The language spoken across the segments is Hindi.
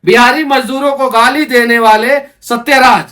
बिहारी मजदूरों को गाली देने वाले सत्यराज,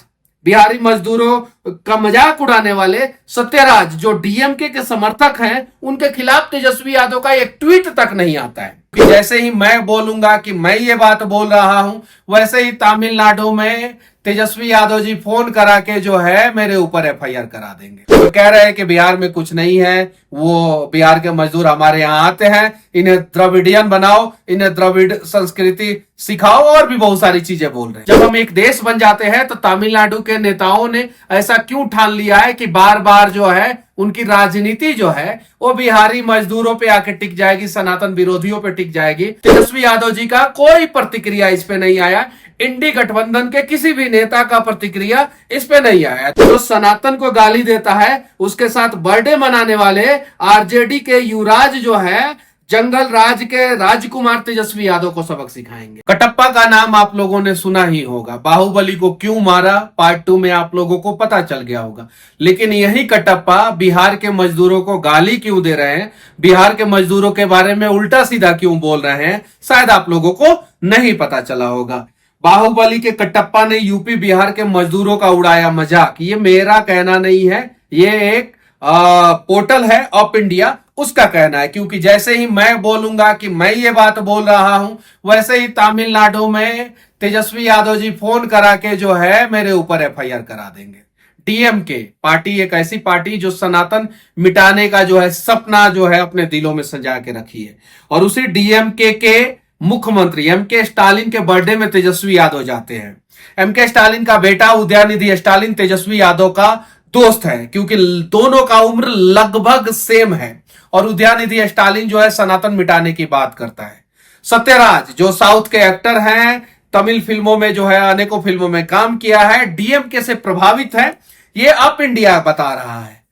बिहारी मजदूरों का मजाक उड़ाने वाले सत्यराज जो डीएमके के समर्थक हैं, उनके खिलाफ तेजस्वी यादव का एक ट्वीट तक नहीं आता है कि जैसे ही मैं बोलूंगा कि मैं ये बात बोल रहा हूं, वैसे ही तमिलनाडु में तेजस्वी यादव जी फोन करा के जो है मेरे ऊपर एफआईआर करा देंगे। तो कह रहे हैं कि बिहार में कुछ नहीं है, वो बिहार के मजदूर हमारे यहाँ आते हैं, इन्हें द्रविडियन बनाओ, इन्हें द्रविड़ संस्कृति सिखाओ और भी बहुत सारी चीजें बोल रहे हैं। जब हम एक देश बन जाते हैं तो तमिलनाडु के नेताओं ने ऐसा क्यों ठान लिया है कि बार बार जो है उनकी राजनीति जो है वो बिहारी मजदूरों पे आके टिक जाएगी, सनातन विरोधियों पे टिक जाएगी। तेजस्वी यादव जी का कोई प्रतिक्रिया इस पे नहीं आया, इंडी गठबंधन के किसी भी नेता का प्रतिक्रिया इस पे नहीं आया। तो सनातन को गाली देता है, उसके साथ बर्थडे मनाने वाले आरजेडी के युवराज जो है जंगल राज के राजकुमार तेजस्वी यादव को सबक सिखाएंगे। कटप्पा का नाम आप लोगों ने सुना ही होगा, बाहुबली को क्यों मारा पार्ट 2 में आप लोगों को पता चल गया होगा। लेकिन यही कटप्पा बिहार के मजदूरों को गाली क्यों दे रहे हैं, बिहार के मजदूरों के बारे में उल्टा सीधा क्यों बोल रहे हैं, शायद आप लोगों को नहीं पता चला होगा। बाहुबली के कटप्पा ने यूपी बिहार के मजदूरों का उड़ाया मजाक। ये मेरा कहना नहीं है, ये एक पोर्टल है ऑफ इंडिया, उसका कहना है। क्योंकि जैसे ही मैं बोलूंगा कि मैं ये बात बोल रहा हूं, वैसे ही तमिलनाडु में तेजस्वी यादव जी फोन करा के जो है मेरे ऊपर एफआईआर करा देंगे। डीएमके पार्टी एक ऐसी पार्टी जो सनातन मिटाने का जो है सपना जो है अपने दिलों में सजा के रखी है, और उसी डीएमके के मुख्यमंत्री एमके स्टालिन के बर्थडे में तेजस्वी यादव जाते हैं। एमके स्टालिन का बेटा उदयनिधि स्टालिन तेजस्वी यादव का दोस्त है, क्योंकि दोनों का उम्र लगभग सेम है। और उदयनिधि स्टालिन जो है सनातन मिटाने की बात करता है। सत्यराज जो साउथ के एक्टर हैं, तमिल फिल्मों में जो है अनेकों फिल्मों में काम किया है, डीएमके से प्रभावित है, ये अप इंडिया बता रहा है।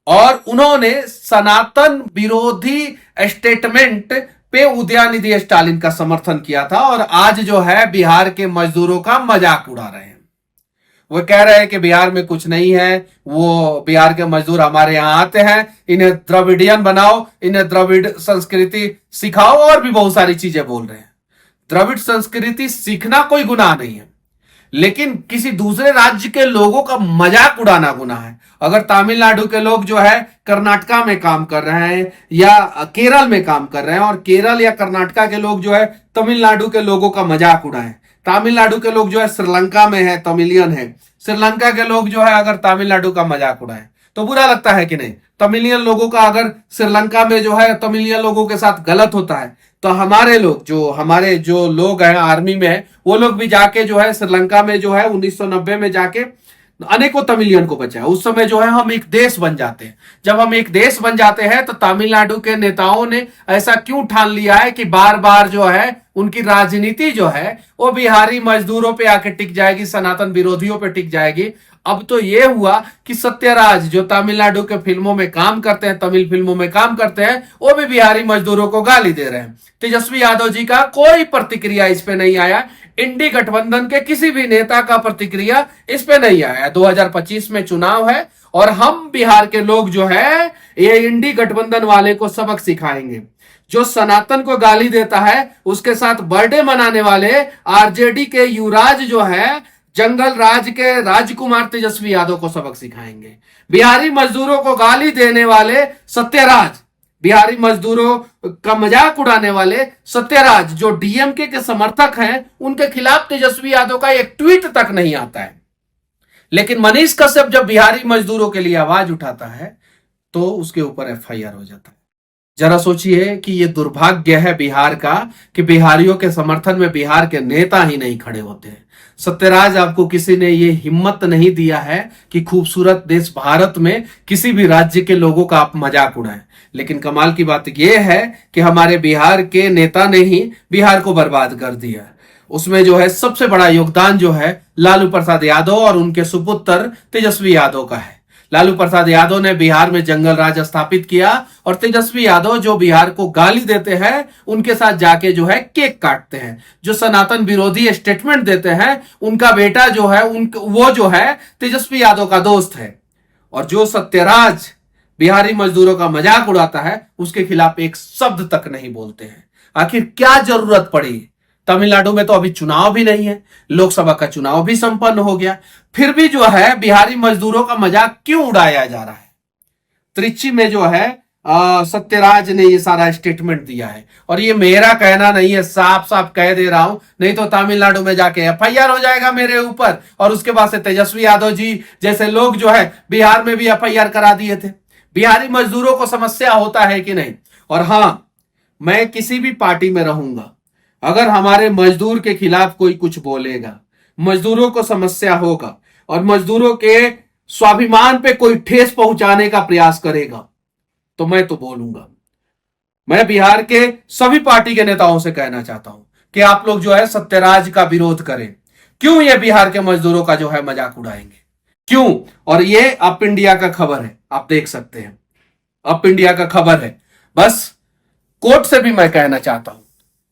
और उन्होंने सनातन विरोधी स्टेटमेंट पे उदयनिधि स्टालिन का समर्थन किया था, और आज जो है बिहार के मजदूरों का मजाक उड़ा रहे हैं। वो कह रहे हैं कि बिहार में कुछ नहीं है, वो बिहार के मजदूर हमारे यहाँ आते हैं, इन्हें द्रविडियन बनाओ, इन्हें द्रविड़ संस्कृति सिखाओ और भी बहुत सारी चीजें बोल रहे हैं। द्रविड़ संस्कृति सीखना कोई गुनाह नहीं है, लेकिन किसी दूसरे राज्य के लोगों का मजाक उड़ाना गुनाह है। अगर तमिलनाडु के लोग जो है कर्नाटका में काम कर रहे हैं या केरल में काम कर रहे हैं, और केरल या कर्नाटका के लोग जो है तमिलनाडु के लोगों का मजाक उड़ाएं, तमिलनाडु के लोग जो है श्रीलंका में है, तमिलियन है, श्रीलंका के लोग जो है अगर तमिलनाडु का मजाक उड़ाएं तो बुरा लगता है कि नहीं। तमिलियन लोगों का अगर श्रीलंका में जो है तमिलियन लोगों के साथ गलत होता है, तो हमारे जो लोग हैं आर्मी में है, वो लोग भी जाके जो है श्रीलंका में जो है 1990 में जाके अनेकों तमिलियन को बचाया। उस समय जो है हम एक देश बन जाते हैं। जब हम एक देश बन जाते हैं तो तमिलनाडु के नेताओं ने ऐसा क्यों ठान लिया है कि बार बार जो है उनकी राजनीति जो है वो बिहारी मजदूरों पे आके टिक जाएगी, सनातन विरोधियों पे टिक जाएगी। अब तो ये हुआ कि सत्यराज जो तमिलनाडु के फिल्मों में काम करते हैं, तमिल फिल्मों में काम करते हैं, वो भी बिहारी मजदूरों को गाली दे रहे हैं। तेजस्वी यादव जी का कोई प्रतिक्रिया इस पे नहीं आया, इंडी गठबंधन के किसी भी नेता का प्रतिक्रिया इस पे नहीं आया। 2025 में चुनाव है और हम बिहार के लोग जो है ये इंडी गठबंधन वाले को सबक सिखाएंगे। जो सनातन को गाली देता है, उसके साथ बर्थडे मनाने वाले आरजेडी के युवराज जो है जंगल राज के राजकुमार तेजस्वी यादव को सबक सिखाएंगे। बिहारी मजदूरों को गाली देने वाले सत्यराज, बिहारी मजदूरों का मजाक उड़ाने वाले सत्यराज जो डीएमके के समर्थक हैं, उनके खिलाफ तेजस्वी यादव का एक ट्वीट तक नहीं आता है। लेकिन मनीष कश्यप जब बिहारी मजदूरों के लिए आवाज उठाता है तो उसके ऊपर एफआईआर हो जाता है। जरा सोचिए कि ये दुर्भाग्य है बिहार का कि बिहारियों के समर्थन में बिहार के नेता ही नहीं खड़े होते हैं। सत्यराज, आपको किसी ने ये हिम्मत नहीं दिया है कि खूबसूरत देश भारत में किसी भी राज्य के लोगों का आप मजाक उड़ाएं। लेकिन कमाल की बात यह है कि हमारे बिहार के नेता ने ही बिहार को बर्बाद कर दिया। उसमें जो है सबसे बड़ा योगदान जो है लालू प्रसाद यादव और उनके सुपुत्र तेजस्वी यादव का है। लालू प्रसाद यादव ने बिहार में जंगल राज स्थापित किया, और तेजस्वी यादव जो बिहार को गाली देते हैं उनके साथ जाके जो है केक काटते हैं। जो सनातन विरोधी स्टेटमेंट देते हैं, उनका बेटा जो है वो जो है तेजस्वी यादव का दोस्त है। और जो सत्यराज बिहारी मजदूरों का मजाक उड़ाता है, उसके खिलाफ एक शब्द तक नहीं बोलते हैं। आखिर क्या जरूरत पड़ी तमिलनाडु में तो अभी चुनाव भी नहीं है, लोकसभा का चुनाव भी संपन्न हो गया, फिर भी जो है बिहारी मजदूरों का मजाक क्यों उड़ाया जा रहा है। त्रिची में जो है सत्यराज ने ये सारा स्टेटमेंट दिया है, और ये मेरा कहना नहीं है, साफ साफ कह दे रहा हूं, नहीं तो तमिलनाडु में जाके एफआईआर हो जाएगा मेरे ऊपर, और उसके बाद से तेजस्वी यादव जी जैसे लोग जो है बिहार में भी एफआईआर करा दिए थे। बिहारी मजदूरों को समस्या होता है कि नहीं। और हां, मैं किसी भी पार्टी में रहूंगा, अगर हमारे मजदूर के खिलाफ कोई कुछ बोलेगा, मजदूरों को समस्या होगा और मजदूरों के स्वाभिमान पे कोई ठेस पहुंचाने का प्रयास करेगा, तो मैं तो बोलूंगा। मैं बिहार के सभी पार्टी के नेताओं से कहना चाहता हूं कि आप लोग जो है सत्यराज का विरोध करें। क्यों ये बिहार के मजदूरों का जो है मजाक उड़ाएंगे, क्यों? और ये अप इंडिया का खबर है, आप देख सकते हैं, अप इंडिया का खबर है। बस कोर्ट से भी मैं कहना चाहता हूं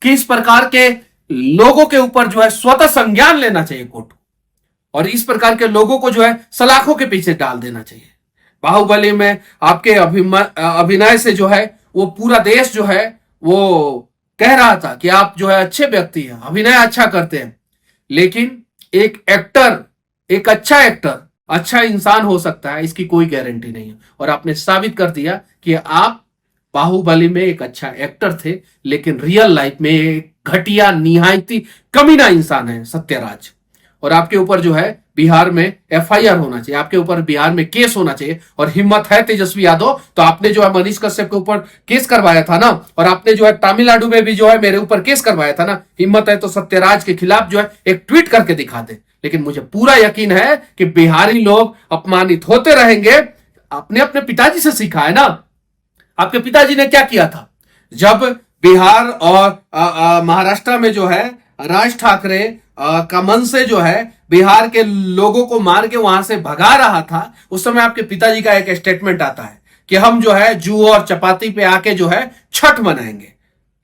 कि इस प्रकार के लोगों के ऊपर जो है स्वतः संज्ञान लेना चाहिए कोर्ट को, और इस प्रकार के लोगों को जो है सलाखों के पीछे डाल देना चाहिए। बाहुबली में आपके अभिनय से जो है वो पूरा देश जो है वो कह रहा था कि आप जो है अच्छे व्यक्ति हैं, अभिनय अच्छा करते हैं, लेकिन एक एक्टर, एक अच्छा एक्टर अच्छा इंसान हो सकता है, इसकी कोई गारंटी नहीं है। और आपने साबित कर दिया कि आप बाहुबली में एक अच्छा एक्टर थे, लेकिन रियल लाइफ में एक घटिया निहायती कमीना इंसान है सत्यराज। और आपके ऊपर जो है बिहार में एफआईआर होना चाहिए, आपके ऊपर बिहार में केस होना चाहिए। और हिम्मत है तेजस्वी यादव, तो आपने जो है मनीष कश्यप के ऊपर केस करवाया था ना, और आपने जो है तमिलनाडु में भी जो है मेरे ऊपर केस करवाया था ना। हिम्मत है तो सत्यराज के खिलाफ जो है एक ट्वीट करके दिखा दे। लेकिन मुझे पूरा यकीन है कि बिहारी लोग अपमानित होते रहेंगे। आपने अपने पिताजी से सीखा है ना, आपके पिताजी ने क्या किया था जब बिहार और महाराष्ट्र में जो है राज ठाकरे का मन से जो है बिहार के लोगों को मार के वहां से भगा रहा था। उस समय आपके पिताजी का एक स्टेटमेंट आता है कि हम जो है जू और चपाती पे आके जो है छठ मनाएंगे।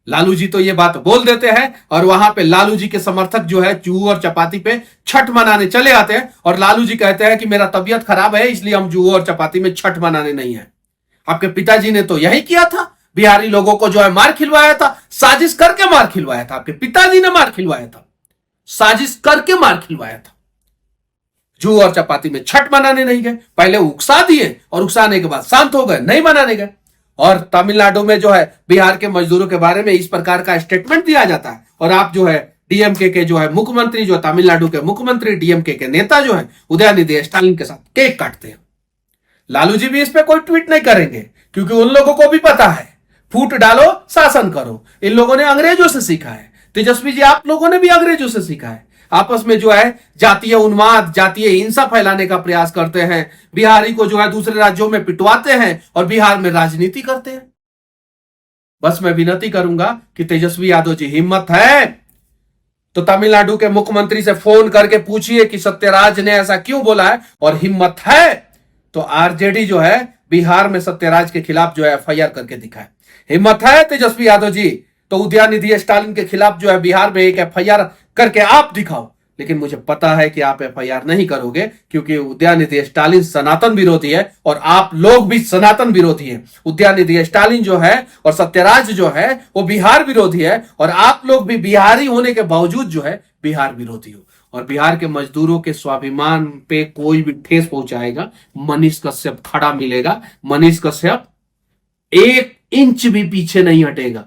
लालू जी तो ये बात बोल देते हैं, और वहां पे लालू जी के समर्थक जो है जू और चपाती पे छठ मनाने चले आते हैं, और लालू जी कहते हैं कि मेरा तबीयत खराब है इसलिए हम जू और चपाती में छठ मनाने नहीं है। आपके पिताजी ने तो यही किया था, बिहारी लोगों को जो है मार खिलवाया था, साजिश करके मार खिलवाया था। आपके पिताजी ने मार खिलवाया था, साजिश करके मार खिलवाया था। जू और चपाती में छठ मनाने नहीं गए, पहले उकसा दिए और उकसाने के बाद शांत हो गए, नहीं मनाने गए। और तमिलनाडु में जो है बिहार के मजदूरों के बारे में इस प्रकार का स्टेटमेंट दिया जाता है, और आप जो है डीएमके के जो है मुख्यमंत्री, जो तमिलनाडु के मुख्यमंत्री, डीएमके के नेता जो है उदयनिधि स्टालिन के साथ केक काटते हैं। लालू जी भी इस पे कोई ट्वीट नहीं करेंगे, क्योंकि उन लोगों को भी पता है फूट डालो शासन करो। इन लोगों ने अंग्रेजों से सीखा है। तेजस्वी जी, आप लोगों ने भी अंग्रेजों से सीखा है। आपस में जो है जातीय उन्माद, जातीय हिंसा फैलाने का प्रयास करते हैं, बिहारी को जो है दूसरे राज्यों में पिटवाते हैं और बिहार में राजनीति करते हैं। बस मैं विनती करूंगा कि तेजस्वी यादव जी, हिम्मत है तो तमिलनाडु के मुख्यमंत्री से फोन करके पूछिए कि सत्यराज ने ऐसा क्यों बोला है, और हिम्मत है तो आरजेडी जो है बिहार में सत्यराज के खिलाफ जो है एफआईआर करके दिखाए। हिम्मत है तेजस्वी यादव जी तो उदयनिधि स्टालिन के खिलाफ जो है बिहार में एक एफआईआर करके आप दिखाओ। लेकिन मुझे पता है कि आप एफआईआर नहीं करोगे, क्योंकि उदयनिधि स्टालिन सनातन विरोधी है और आप लोग भी सनातन विरोधी हैं। उदयनिधि स्टालिन जो है और सत्यराज जो है वो बिहार विरोधी है, और आप लोग भी बिहारी होने के बावजूद जो है बिहार विरोधी हो। और बिहार के मजदूरों के स्वाभिमान पे कोई भी ठेस पहुंचाएगा, मनीष कश्यप खड़ा मिलेगा। मनीष कश्यप 1 इंच भी पीछे नहीं हटेगा,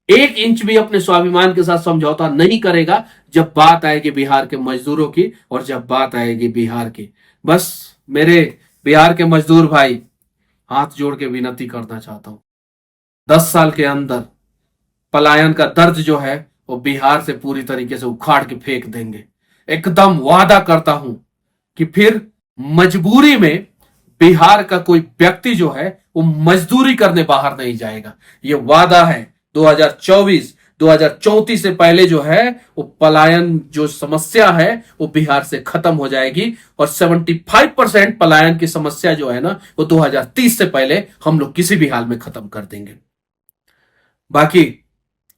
1 इंच भी अपने स्वाभिमान के साथ समझौता नहीं करेगा जब बात आएगी बिहार के मजदूरों की, और जब बात आएगी बिहार की। बस मेरे बिहार के मजदूर भाई, हाथ जोड़ के विनती करना चाहता हूं, 10 साल के अंदर पलायन का दर्द जो है वो बिहार से पूरी तरीके से उखाड़ के फेंक देंगे। एकदम वादा करता हूं कि फिर मजबूरी में बिहार का कोई व्यक्ति जो है वो मजदूरी करने बाहर नहीं जाएगा। ये वादा है। 2034 से पहले जो है वो पलायन जो समस्या है वो बिहार से खत्म हो जाएगी, और 75% पलायन की समस्या जो है ना वो 2030 से पहले हम लोग किसी भी हाल में खत्म कर देंगे। बाकी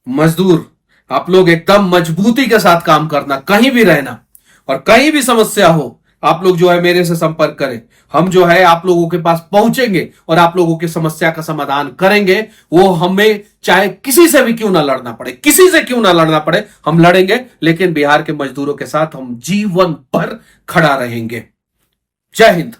मजदूर, आप लोग एकदम मजबूती के साथ काम करना, कहीं भी रहना, और कहीं भी समस्या हो आप लोग जो है मेरे से संपर्क करें। हम जो है आप लोगों के पास पहुंचेंगे और आप लोगों की समस्या का समाधान करेंगे। वो हमें चाहे किसी से भी क्यों ना लड़ना पड़े, किसी से क्यों ना लड़ना पड़े, हम लड़ेंगे, लेकिन बिहार के मजदूरों के साथ हम जीवन भर खड़ा रहेंगे। जय हिंद।